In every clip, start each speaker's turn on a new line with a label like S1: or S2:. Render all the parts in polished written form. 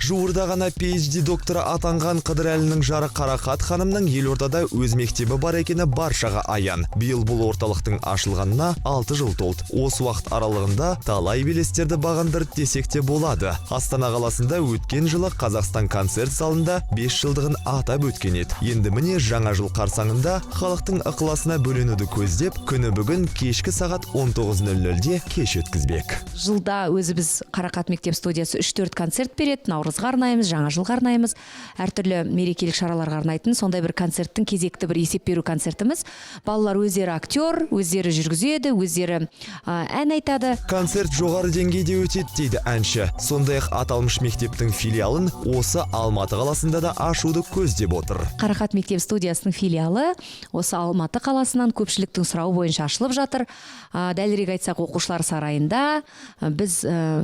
S1: Жуырда ғана PhD докторы атанған Қыдырәлінің жары Қарақат ханымның елордада өз мектебі бар екені баршаға аян. Биыл бұл орталықтың ашылғанына 6 жыл толды. Осы уақыт аралығында талай белестерді бағындырды десек те болады. Астана қаласында өткен жылы Қазақстан концерт залында 5 жылдығын атап өткен еді. Енді міне жаңа жыл қарсаңында халықтың ықыласына бөленуді көздеп, күні бүгін кешкі сағат 19:00-де кеш өткізбек.
S2: Жылда өзі біз Қарақат мектеп студиясы 3-4 концерт береді. Наурызға арнаймыз, жаңа жылға арнаймыз, әртүрлі мерекелік шараларға арнайтын сондай бір концерттің кезекті бір есеп беру концертіміз. Балалар өздері актер, өздері жүргізеді, өздері ән айтады.
S1: Концерт жоғары деңгейде өтеді дейді әнші. Сондай-ақ аталмыш мектептің филиалын осы Алматы қаласында да ашуды көздеп отыр.
S2: Қарақат мектеп студиясының филиалы осы Алматы қаласынан көпшіліктің сұрауы бойынша ашылып жатыр. Дәлірек айтсақ, оқушылар сарайында біз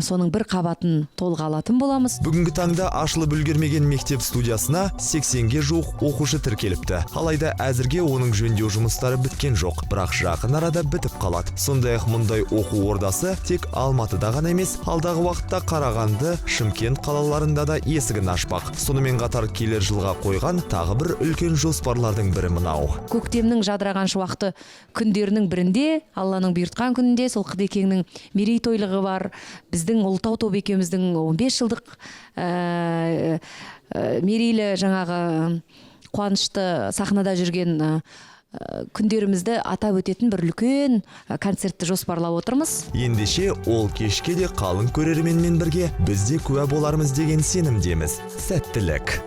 S2: соның бір қабатын толыға алатын боламыз.
S1: Бүгінгі таңда ашылып үлгермеген мектеп студиясына 80-ге жуық оқушы тіркеліпті. Алайда әзірге оның жөндеу жұмыстары біткен жоқ, бірақ жақын арада бітіп қалады. Сондай-ақ мұндай оқу ордасы тек Алматыда ғана емес, алдағы уақытта Қарағанды, Шымкент қалаларында да есігін ашпақ. Сонымен қатар келер жылға қойған тағы бір үлкен жоспарлардың бірі мынау.
S2: Көктемнің жадыраған шуақты күндерінің бірінде, Алланың бұйыртқан күнінде, сол Қыдекеңнің мерейтойлығы бар. Біздің Ұлытау тобы екеуміздің 15 жылдық мерейлі жаңағы қуанышты сахнада жүрген күндерімізді атап өтетін бір үлкен концертті жоспарлап отырмыз.
S1: Ендеше ол кешке де қалың көрерменмен бірге біз де куә болармыз деген сенімдеміз. Сәттілік.